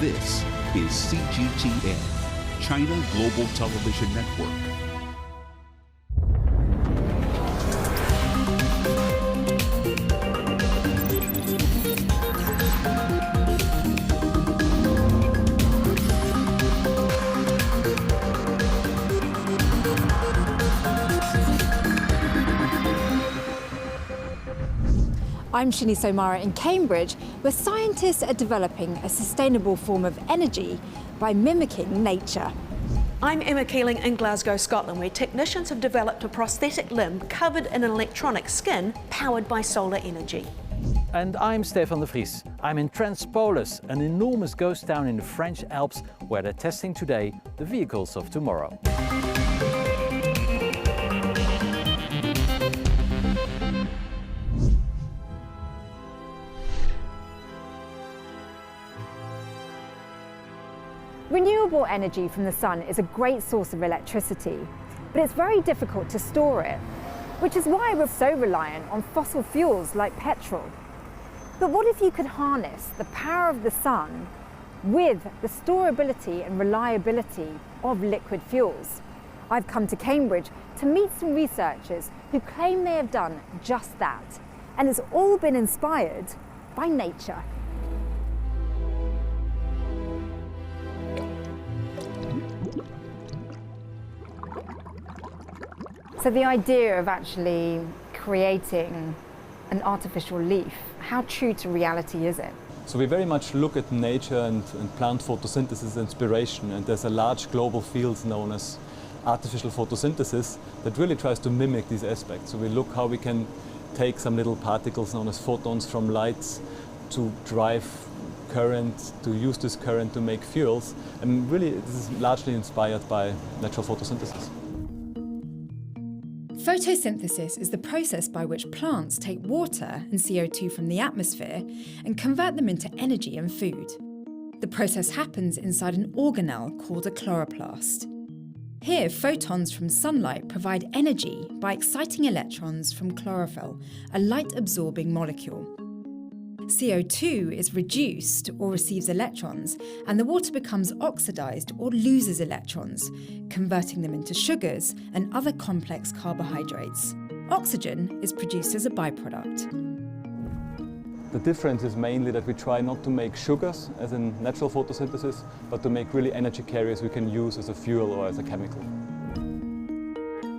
This is CGTN, China Global Television Network. I'm Shini Somara in Cambridge, where scientists are developing a sustainable form of energy by mimicking nature. I'm Emma Keeling in Glasgow, Scotland, where technicians have developed a prosthetic limb covered in an electronic skin powered by solar energy. And I'm Stefan de Vries. I'm in Transpolis, an enormous ghost town in the French Alps, where they're testing today the vehicles of tomorrow. Renewable energy from the sun is a great source of electricity, but it's very difficult to store it, which is why we're so reliant on fossil fuels like petrol. But what if you could harness the power of the sun with the storability and reliability of liquid fuels? I've come to Cambridge to meet some researchers who claim they have done just that, and it's all been inspired by nature. So the idea of actually creating an artificial leaf, how true to reality is it? So we very much look at nature and plant photosynthesis inspiration, and there's a large global field known as artificial photosynthesis that really tries to mimic these aspects. So we look how we can take some little particles known as photons from lights to drive current, to use this current to make fuels, and really this is largely inspired by natural photosynthesis. Photosynthesis is the process by which plants take water and CO2 from the atmosphere and convert them into energy and food. The process happens inside an organelle called a chloroplast. Here, photons from sunlight provide energy by exciting electrons from chlorophyll, a light-absorbing molecule. CO2 is reduced or receives electrons, and the water becomes oxidized or loses electrons, converting them into sugars and other complex carbohydrates. Oxygen is produced as a byproduct. The difference is mainly that we try not to make sugars as in natural photosynthesis, but to make really energy carriers we can use as a fuel or as a chemical.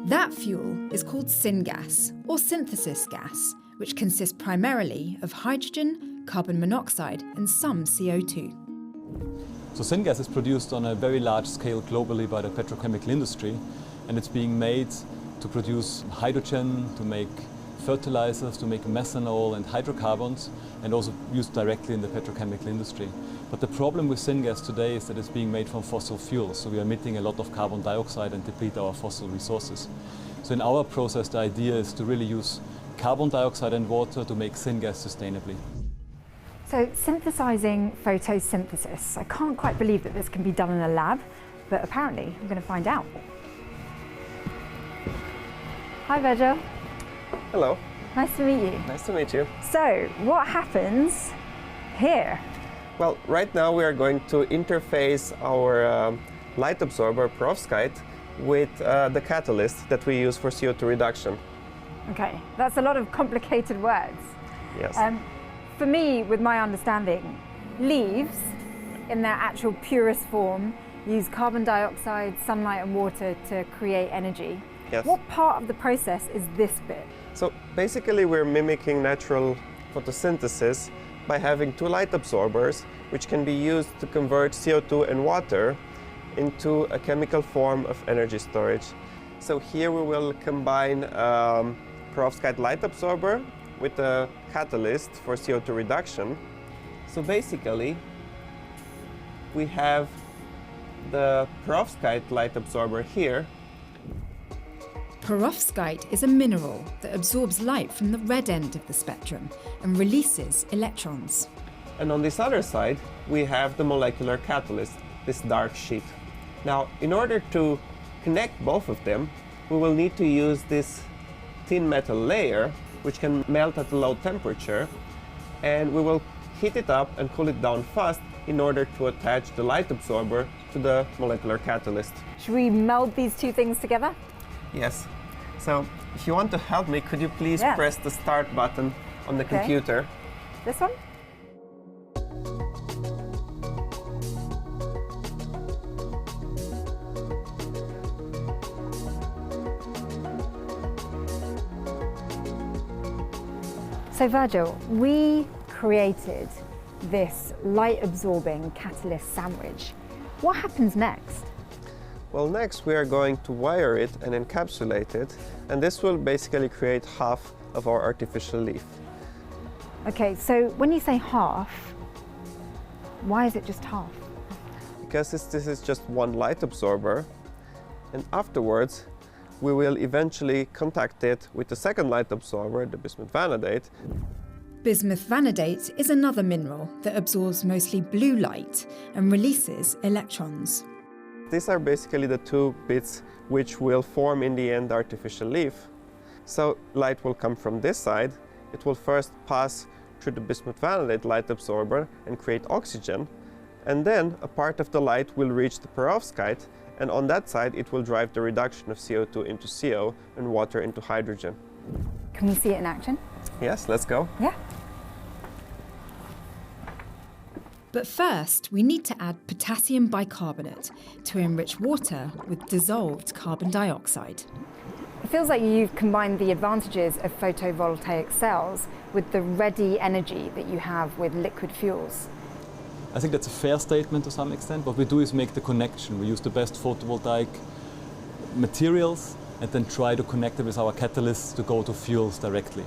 That fuel is called syngas, or synthesis gas, which consists primarily of hydrogen, carbon monoxide and some CO2. So syngas is produced on a very large scale globally by the petrochemical industry, and it's being made to produce hydrogen, to make fertilizers, to make methanol and hydrocarbons, and also used directly in the petrochemical industry. But the problem with syngas today is that it's being made from fossil fuels, so we are emitting a lot of carbon dioxide and deplete our fossil resources. So in our process, the idea is to really use carbon dioxide and water to make syngas sustainably. So synthesizing photosynthesis. I can't quite believe that this can be done in a lab, but apparently I'm going to find out. Hi Virgil. Hello. Nice to meet you. Nice to meet you. So what happens here? Well, right now we are going to interface our light absorber perovskite with the catalyst that we use for CO2 reduction. Okay, that's a lot of complicated words. Yes. For me, with my understanding, leaves, in their actual purest form, use carbon dioxide, sunlight and water to create energy. Yes. What part of the process is this bit? So basically we're mimicking natural photosynthesis by having two light absorbers which can be used to convert CO2 and water into a chemical form of energy storage. So here we will combine perovskite light absorber with a catalyst for CO2 reduction. So basically we have the perovskite light absorber here. Perovskite is a mineral that absorbs light from the red end of the spectrum and releases electrons. And on this other side we have the molecular catalyst, this dark sheet. Now in order to connect both of them, we will need to use this thin metal layer which can melt at a low temperature, and we will heat it up and cool it down fast in order to attach the light absorber to the molecular catalyst. Should we meld these two things together? Yes. So if you want to help me, could you please press the start button on the computer? This one? So Virgil, we created this light-absorbing catalyst sandwich. What happens next? Well, next we are going to wire it and encapsulate it, and this will basically create half of our artificial leaf. Okay, so when you say half, why is it just half? Because this is just one light absorber, and afterwards we will eventually contact it with the second light absorber, the bismuth vanadate. Bismuth vanadate is another mineral that absorbs mostly blue light and releases electrons. These are basically the two bits which will form in the end the artificial leaf. So light will come from this side. It will first pass through the bismuth vanadate light absorber and create oxygen, and then a part of the light will reach the perovskite, and on that side it will drive the reduction of CO2 into CO and water into hydrogen. Can we see it in action? Yes, let's go. Yeah. But first, we need to add potassium bicarbonate to enrich water with dissolved carbon dioxide. It feels like you've combined the advantages of photovoltaic cells with the ready energy that you have with liquid fuels. I think that's a fair statement to some extent. What we do is make the connection. We use the best photovoltaic materials and then try to connect it with our catalysts to go to fuels directly.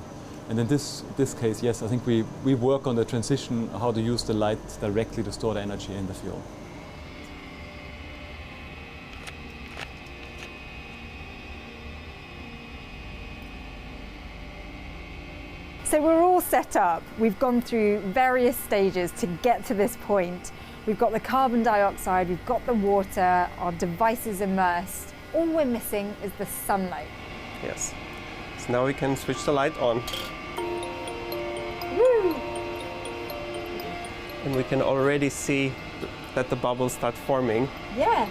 And in this case, yes, I think we work on the transition, how to use the light directly to store the energy in the fuel. So we're all set up. We've gone through various stages to get to this point. We've got the carbon dioxide, we've got the water, our device is immersed. All we're missing is the sunlight. Yes. So now we can switch the light on. Woo! And we can already see that the bubbles start forming. Yes.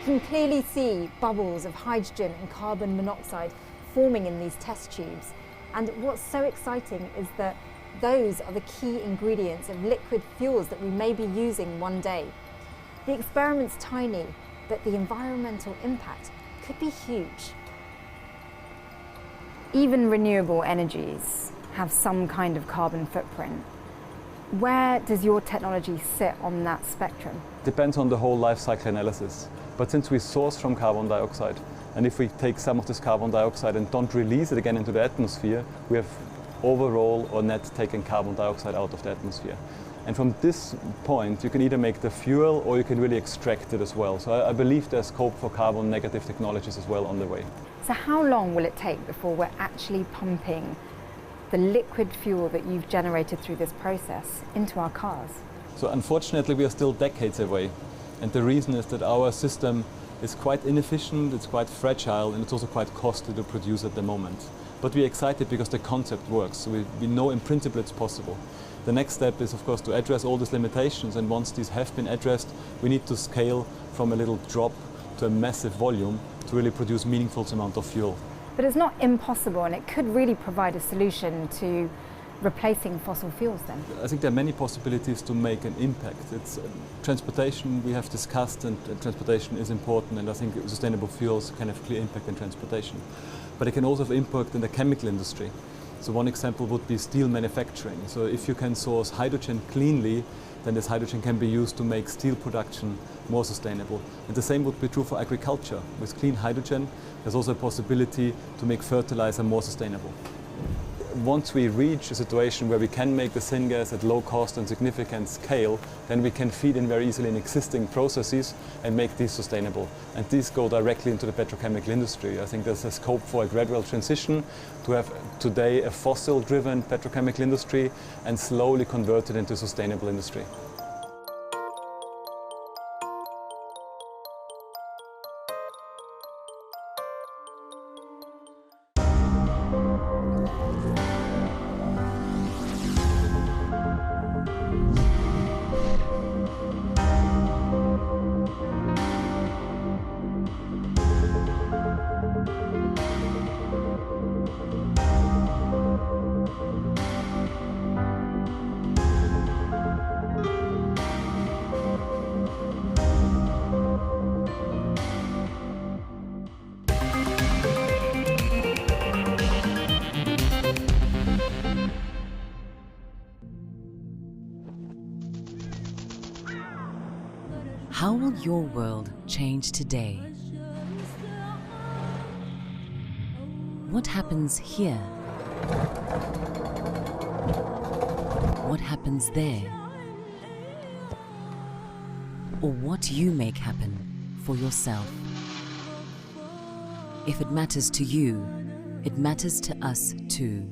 You can clearly see bubbles of hydrogen and carbon monoxide forming in these test tubes. And what's so exciting is that those are the key ingredients of liquid fuels that we may be using one day. The experiment's tiny, but the environmental impact could be huge. Even renewable energies have some kind of carbon footprint. Where does your technology sit on that spectrum? Depends on the whole life cycle analysis. But since we source from carbon dioxide, and if we take some of this carbon dioxide and don't release it again into the atmosphere, we have overall or net taken carbon dioxide out of the atmosphere. And from this point, you can either make the fuel or you can really extract it as well. So I believe there's scope for carbon negative technologies as well on the way. So how long will it take before we're actually pumping the liquid fuel that you've generated through this process into our cars? So unfortunately, we are still decades away. And the reason is that our system is quite inefficient, it's quite fragile, and it's also quite costly to produce at the moment. But we're excited because the concept works. So we know in principle it's possible. The next step is, of course, to address all these limitations, and once these have been addressed, we need to scale from a little drop to a massive volume to really produce meaningful amount of fuel. But it's not impossible, and it could really provide a solution to replacing fossil fuels then. I think there are many possibilities to make an impact. It's transportation we have discussed, and transportation is important, and I think sustainable fuels can have clear impact in transportation. But it can also have impact in the chemical industry. So one example would be steel manufacturing. So if you can source hydrogen cleanly, then this hydrogen can be used to make steel production more sustainable. And the same would be true for agriculture. With clean hydrogen, there's also a possibility to make fertilizer more sustainable. Once we reach a situation where we can make the syngas at low cost and significant scale, then we can feed in very easily in existing processes and make these sustainable. And these go directly into the petrochemical industry. I think there's a scope for a gradual transition to have today a fossil-driven petrochemical industry and slowly convert it into a sustainable industry. How will your world change today? What happens here? What happens there? Or what you make happen for yourself. If it matters to you, it matters to us too.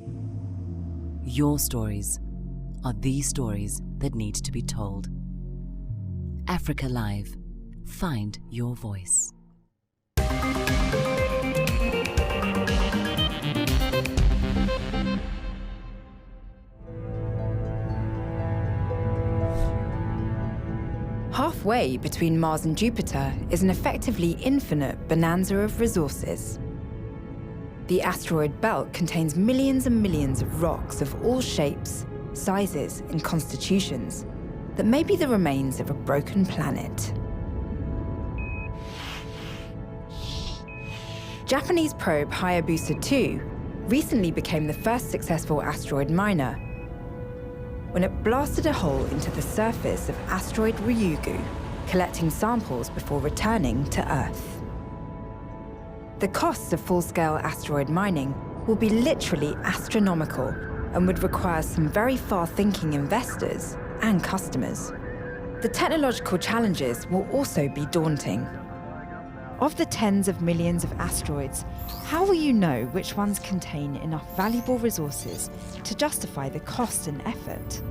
Your stories are the stories that need to be told. Africa Live. Find your voice. Halfway between Mars and Jupiter is an effectively infinite bonanza of resources. The asteroid belt contains millions and millions of rocks of all shapes, sizes, and constitutions that may be the remains of a broken planet. Japanese probe Hayabusa 2 recently became the first successful asteroid miner when it blasted a hole into the surface of asteroid Ryugu, collecting samples before returning to Earth. The costs of full-scale asteroid mining will be literally astronomical and would require some very far-thinking investors and customers. The technological challenges will also be daunting. Of the tens of millions of asteroids, how will you know which ones contain enough valuable resources to justify the cost and effort?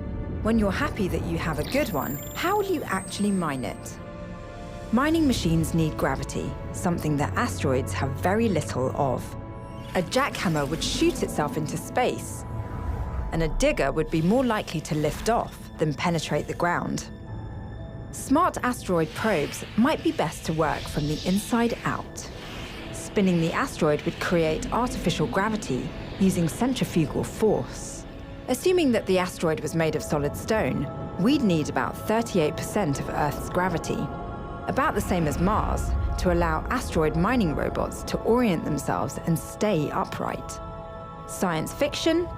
When you're happy that you have a good one, how will you actually mine it? Mining machines need gravity, something that asteroids have very little of. A jackhammer would shoot itself into space, and a digger would be more likely to lift off than penetrate the ground. Smart asteroid probes might be best to work from the inside out. Spinning the asteroid would create artificial gravity using centrifugal force. Assuming that the asteroid was made of solid stone, we'd need about 38% of Earth's gravity, about the same as Mars, to allow asteroid mining robots to orient themselves and stay upright. Science fiction?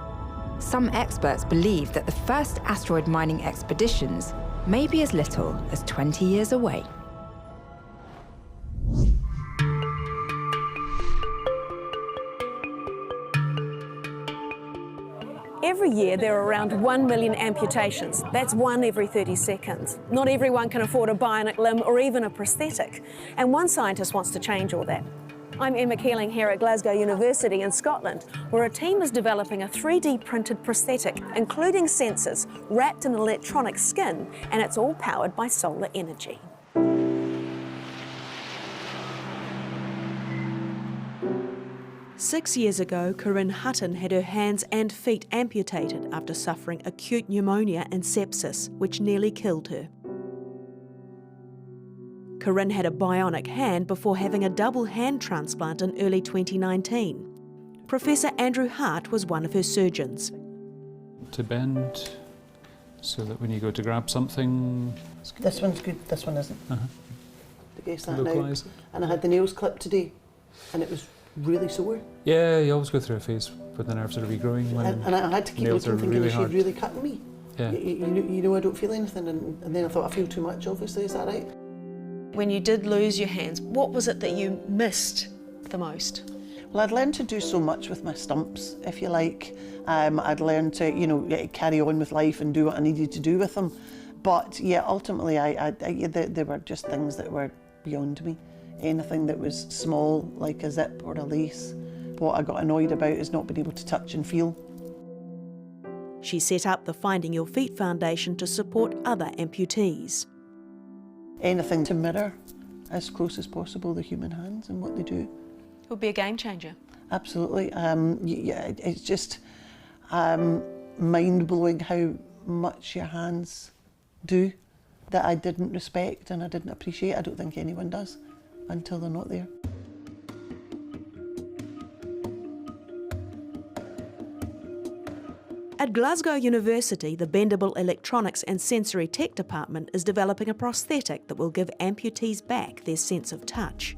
Some experts believe that the first asteroid mining expeditions may be as little as 20 years away. Every year there are around 1 million amputations. That's one every 30 seconds. Not everyone can afford a bionic limb or even a prosthetic. And one scientist wants to change all that. I'm Emma Keeling here at Glasgow University in Scotland, where a team is developing a 3D printed prosthetic, including sensors, wrapped in electronic skin, and it's all powered by solar energy. Six years ago, Corinne Hutton had her hands and feet amputated after suffering acute pneumonia and sepsis, which nearly killed her. Corinne had a bionic hand before having a double hand transplant in early 2019. Professor Andrew Hart was one of her surgeons. To bend, so that when you go to grab something... This one's good, this one isn't. To guess that Localise. now. And I had the nails clipped today, and it was really sore. Yeah, you always go through a phase when the nerves are regrowing. And I had to keep nails looking, thinking, really is she hard. really cutting me? Yeah. You know I don't feel anything, and then I thought I feel too much, obviously, is that right? When you did lose your hands, what was it that you missed the most? Well, I'd learned to do so much with my stumps, if you like. I'd learned to, carry on with life and do what I needed to do with them. But yeah, ultimately, they were just things that were beyond me. Anything that was small, like a zip or a lace. What I got annoyed about is not being able to touch and feel. She set up the Finding Your Feet Foundation to support other amputees. Anything to mirror as close as possible the human hands and what they do. It would be a game changer. Absolutely. It's just mind-blowing how much your hands do that I didn't respect and I didn't appreciate. I don't think anyone does until they're not there. At Glasgow University, the Bendable Electronics and Sensory Tech Department is developing a prosthetic that will give amputees back their sense of touch.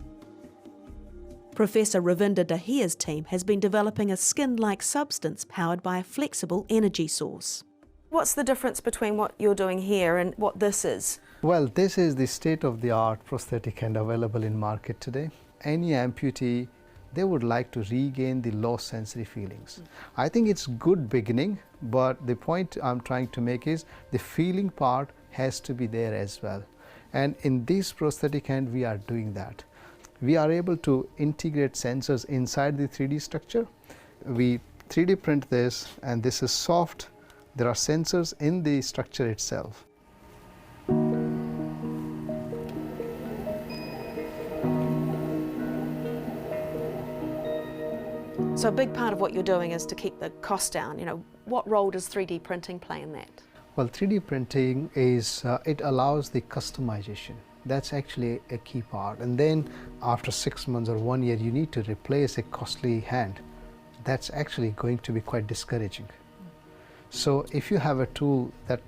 Professor Ravinder Dahiya's team has been developing a skin-like substance powered by a flexible energy source. What's the difference between what you're doing here and what this is? Well, this is the state-of-the-art prosthetic hand available in market today. Any amputee, they would like to regain the lost sensory feelings. I think it's good beginning, but the point I'm trying to make is the feeling part has to be there as well. And in this prosthetic hand, we are doing that. We are able to integrate sensors inside the 3D structure. We 3D print this, and this is soft. There are sensors in the structure itself. So a big part of what you're doing is to keep the cost down. You know, what role does 3D printing play in that? Well, 3D printing is, it allows the customization. That's actually a key part. And then after 6 months or 1 year, you need to replace a costly hand. That's actually going to be quite discouraging. So if you have a tool that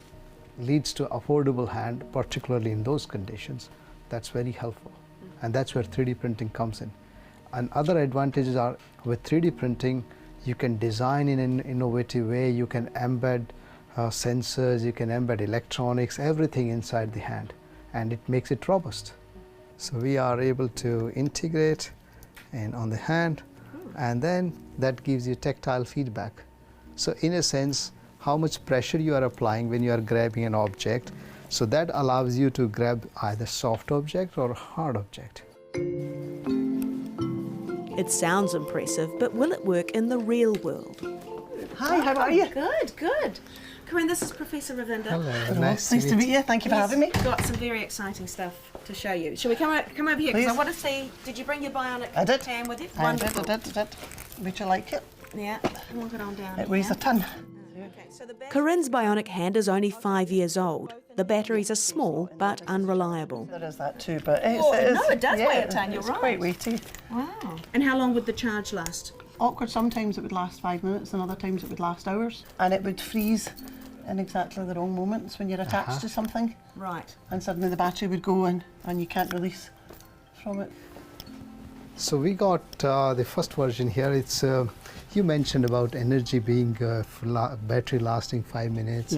leads to affordable hand, particularly in those conditions, that's very helpful. And that's where 3D printing comes in. And other advantages are, with 3D printing, you can design in an innovative way, you can embed sensors, you can embed electronics, everything inside the hand, and it makes it robust. So we are able to integrate and on the hand, and then that gives you tactile feedback. So in a sense, how much pressure you are applying when you are grabbing an object, so that allows you to grab either soft object or hard object. It sounds impressive, but will it work in the real world? Hi, how are you? Good, good. Corinne, this is Professor Ravinder. Hello, nice to meet you. Thank you for having me. Got some very exciting stuff to show you. Shall we come over here? Because I want to see, did you bring your bionic hand with you? I did. Would you like it? Yeah, walk it on down. It weighs a ton. Corinne's bionic hand is only 5 years old. The batteries are small but unreliable. There is that too, but it does weigh a ton, you're right. It's quite weighty. Wow. And how long would the charge last? Awkward, sometimes it would last 5 minutes and other times it would last hours. And it would freeze in exactly the wrong moments when you're attached to something. Right. And suddenly the battery would go in and you can't release from it. So we got the first version here. It's you mentioned about energy being battery lasting 5 minutes,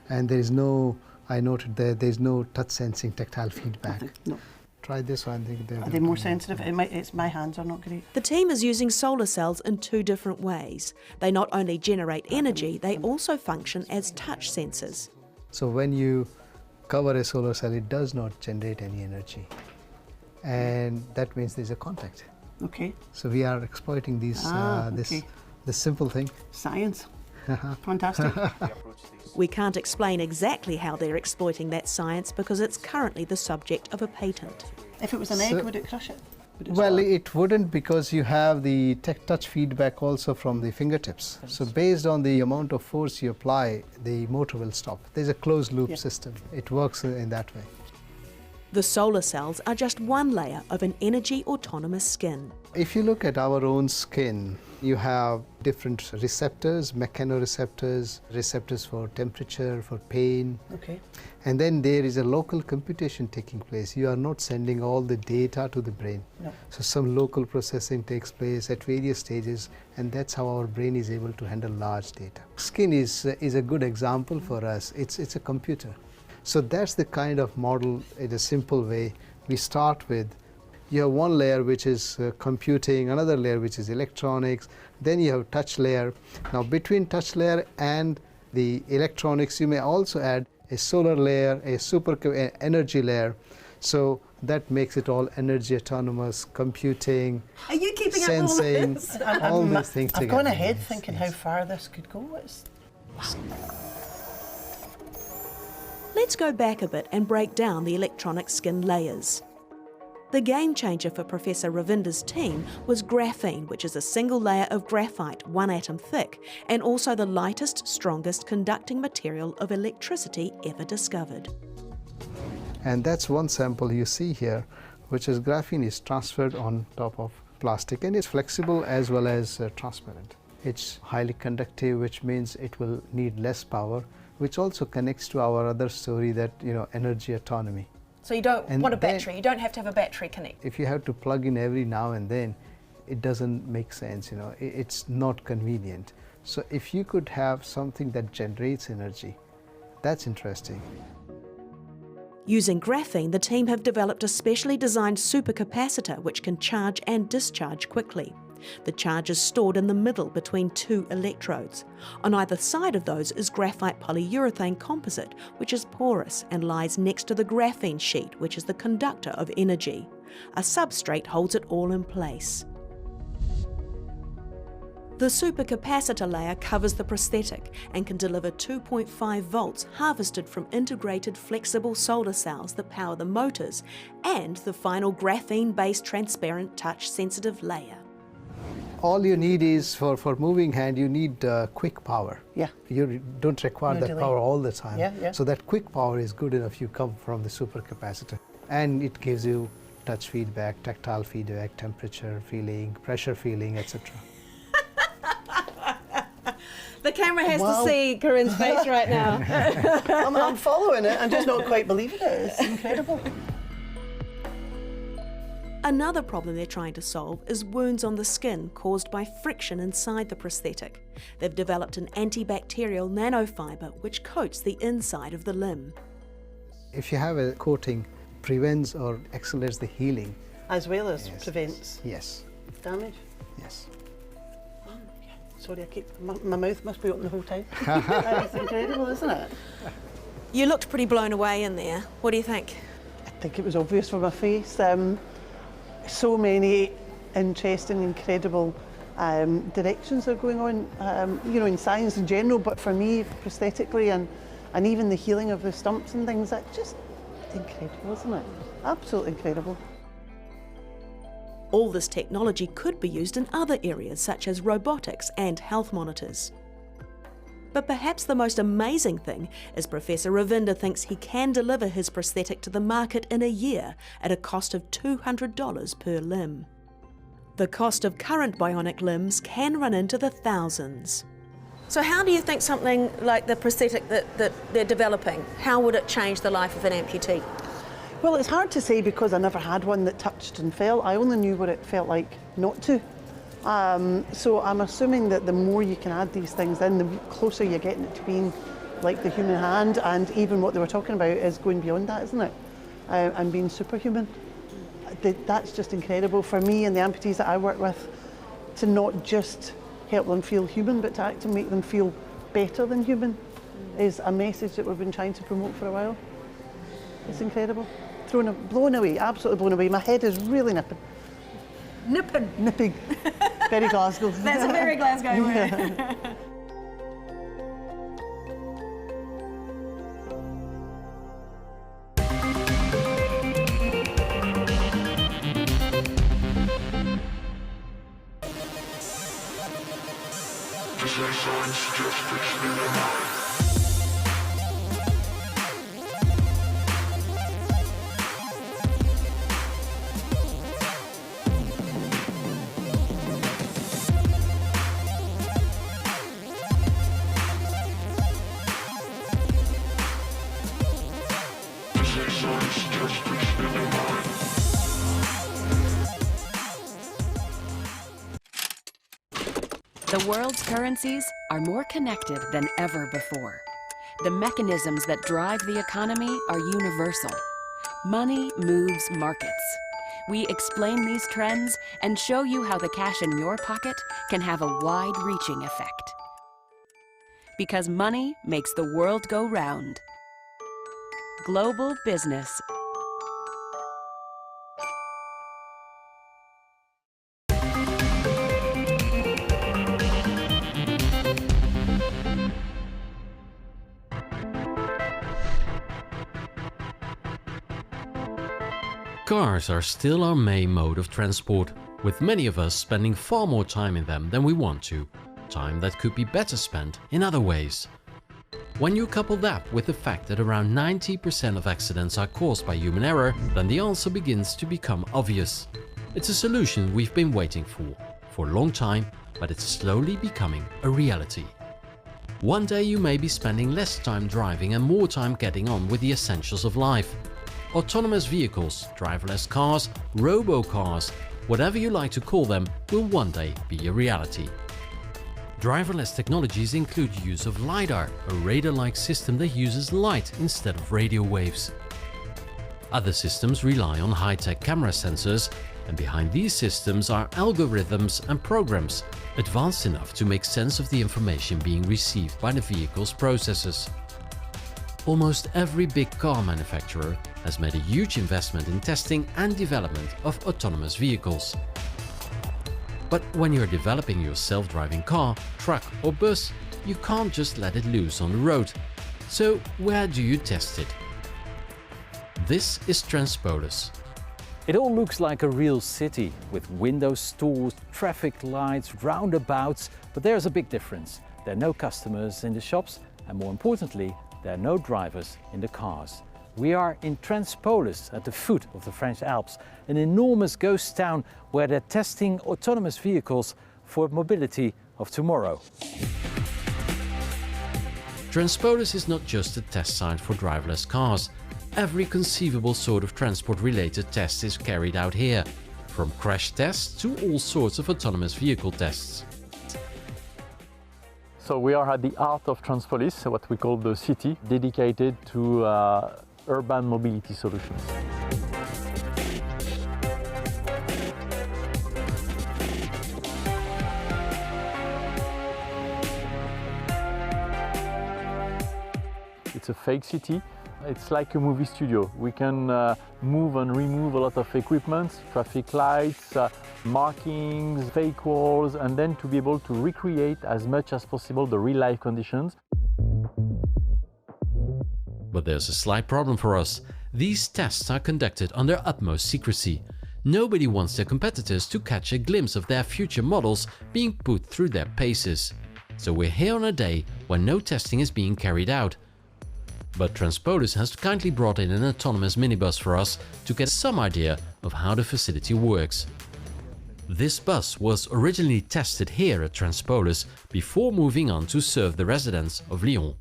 and there is no. I noted that there is no touch sensing tactile feedback. No. Try this one. I think Are they more sensitive? It's my hands are not great. The team is using solar cells in 2 different ways. They not only generate energy, they also function as touch sensors. So when you cover a solar cell, it does not generate any energy, and that means there's a contact. Okay. So we are exploiting these this simple thing. Science. Fantastic. We can't explain exactly how they're exploiting that science because it's currently the subject of a patent. If it was an egg, would it crush it? Well, it wouldn't, because you have the touch feedback also from the fingertips. So based on the amount of force you apply, the motor will stop. There's a closed loop system. It works in that way. The solar cells are just one layer of an energy autonomous skin. If you look at our own skin, you have different receptors, mechanoreceptors, receptors for temperature, for pain. Okay. And then there is a local computation taking place. You are not sending all the data to the brain. No. So some local processing takes place at various stages, and that's how our brain is able to handle large data. Skin is a good example for us. It's a computer. So that's the kind of model in a simple way. We start with, you have one layer which is computing, another layer which is electronics, then you have touch layer. Now between touch layer and the electronics, you may also add a solar layer, a energy layer. So that makes it all energy autonomous, computing, Are you keeping sensing, up all these things together. I've gone ahead thinking how far this could go. Let's go back a bit and break down the electronic skin layers. The game changer for Professor Ravinder's team was graphene, which is a single layer of graphite, 1 atom thick, and also the lightest, strongest conducting material of electricity ever discovered. And that's one sample you see here, which is graphene is transferred on top of plastic, and it's flexible as well as transparent. It's highly conductive, which means it will need less power, which also connects to our other story that, energy autonomy. So you don't want a battery, you don't have to have a battery connect. If you have to plug in every now and then, it doesn't make sense, it's not convenient. So if you could have something that generates energy, that's interesting. Using graphene, the team have developed a specially designed supercapacitor which can charge and discharge quickly. The charge is stored in the middle between two electrodes. On either side of those is graphite polyurethane composite, which is porous and lies next to the graphene sheet, which is the conductor of energy. A substrate holds it all in place. The supercapacitor layer covers the prosthetic and can deliver 2.5 volts harvested from integrated flexible solar cells that power the motors and the final graphene-based transparent touch-sensitive layer. All you need is, for moving hand, you need quick power. Yeah. You don't require that power all the time. Yeah. So that quick power is good enough. You come from the supercapacitor. And it gives you touch feedback, tactile feedback, temperature feeling, pressure feeling, etc. The camera has to see Corinne's face right now. I'm following it. I'm just not quite believing it. It's incredible. Another problem they're trying to solve is wounds on the skin caused by friction inside the prosthetic. They've developed an antibacterial nanofibre which coats the inside of the limb. If you have a coating, prevents or accelerates the healing. As well as prevents damage? Yes. Sorry, my mouth must be open the whole time. It's incredible, isn't it? You looked pretty blown away in there. What do you think? I think it was obvious from my face. So many interesting, incredible directions are going on, you know, in science in general, but for me, prosthetically, and even the healing of the stumps and things, that's just incredible, isn't it? Absolutely incredible. All this technology could be used in other areas such as robotics and health monitors. But perhaps the most amazing thing is Professor Ravinder thinks he can deliver his prosthetic to the market in a year at a cost of $200 per limb. The cost of current bionic limbs can run into the thousands. So how do you think something like the prosthetic that they're developing, how would it change the life of an amputee? Well, it's hard to say because I never had one that touched and fell. I only knew what it felt like not to. So I'm assuming that the more you can add these things in, the closer you're getting it to being like the human hand, and even what they were talking about is going beyond that, isn't it? And being superhuman. That's just incredible for me and the amputees that I work with, to not just help them feel human, but to actually make them feel better than human is a message that we've been trying to promote for a while. It's incredible. Blown away, absolutely blown away. My head is really nipping. Nipping. Very Glasgow. That's a very Glasgow word. The world's currencies are more connected than ever before. The mechanisms that drive the economy are universal. Money moves markets. We explain these trends and show you how the cash in your pocket can have a wide-reaching effect. Because money makes the world go round. Global business. Cars are still our main mode of transport, with many of us spending far more time in them than we want to, time that could be better spent in other ways. When you couple that with the fact that around 90% of accidents are caused by human error, then the answer begins to become obvious. It's a solution we've been waiting for a long time, but it's slowly becoming a reality. One day you may be spending less time driving and more time getting on with the essentials of life. Autonomous vehicles, driverless cars, robo-cars, whatever you like to call them, will one day be a reality. Driverless technologies include use of LiDAR, a radar-like system that uses light instead of radio waves. Other systems rely on high-tech camera sensors, and behind these systems are algorithms and programs advanced enough to make sense of the information being received by the vehicle's processors. Almost every big car manufacturer has made a huge investment in testing and development of autonomous vehicles. But when you're developing your self-driving car, truck or bus, you can't just let it loose on the road. So where do you test it? This is Transpolis. It all looks like a real city, with window stores, traffic lights, roundabouts, but there's a big difference. There are no customers in the shops, and more importantly, there are no drivers in the cars. We are in Transpolis, at the foot of the French Alps, an enormous ghost town where they're testing autonomous vehicles for mobility of tomorrow. Transpolis is not just a test site for driverless cars. Every conceivable sort of transport-related test is carried out here, from crash tests to all sorts of autonomous vehicle tests. So we are at the heart of Transpolis, what we call the city, dedicated to urban mobility solutions. It's a fake city. It's like a movie studio. We can move and remove a lot of equipment, traffic lights, markings, fake walls, and then to be able to recreate as much as possible the real-life conditions. But there's a slight problem for us. These tests are conducted under utmost secrecy. Nobody wants their competitors to catch a glimpse of their future models being put through their paces. So we're here on a day when no testing is being carried out. But Transpolis has kindly brought in an autonomous minibus for us to get some idea of how the facility works. This bus was originally tested here at Transpolis before moving on to serve the residents of Lyon.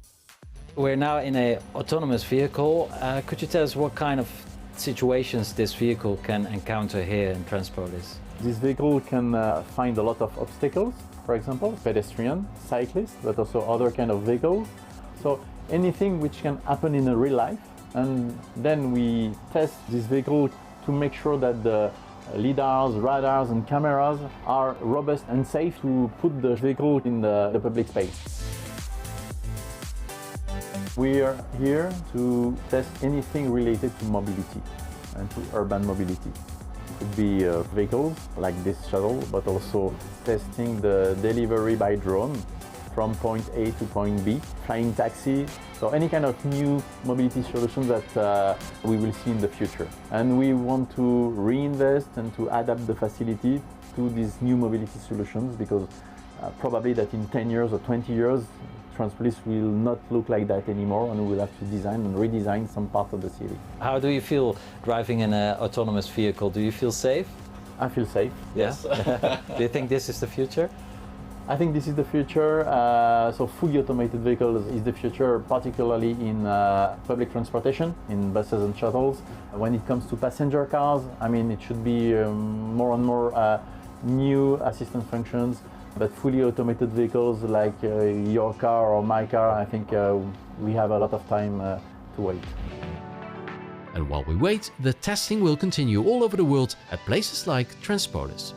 We're now in an autonomous vehicle. Could you tell us what kind of situations this vehicle can encounter here in Transpolis? This vehicle can find a lot of obstacles, for example, pedestrian, cyclists, but also other kind of vehicles. So anything which can happen in a real life, and then we test this vehicle to make sure that the lidars, radars and cameras are robust and safe to put the vehicle in the public space. We are here to test anything related to mobility and to urban mobility. It could be vehicles like this shuttle, but also testing the delivery by drone from point A to point B, flying taxi, so any kind of new mobility solutions that we will see in the future. And we want to reinvest and to adapt the facility to these new mobility solutions, because probably that in 10 years or 20 years, Transpolis will not look like that anymore, and we will have to design and redesign some part of the city. How do you feel driving in an autonomous vehicle? Do you feel safe? I feel safe, yes. Do you think this is the future? I think this is the future. So fully automated vehicles is the future, particularly in public transportation, in buses and shuttles. When it comes to passenger cars, I mean, it should be more and more new assistant functions, but fully automated vehicles like your car or my car, I think we have a lot of time to wait. And while we wait, the testing will continue all over the world at places like Transpolis.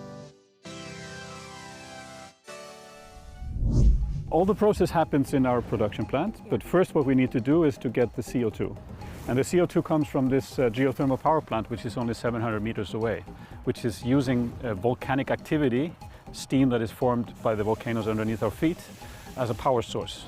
All the process happens in our production plant, but first what we need to do is to get the CO2. And the CO2 comes from this geothermal power plant, which is only 700 meters away, which is using volcanic activity, steam that is formed by the volcanoes underneath our feet, as a power source.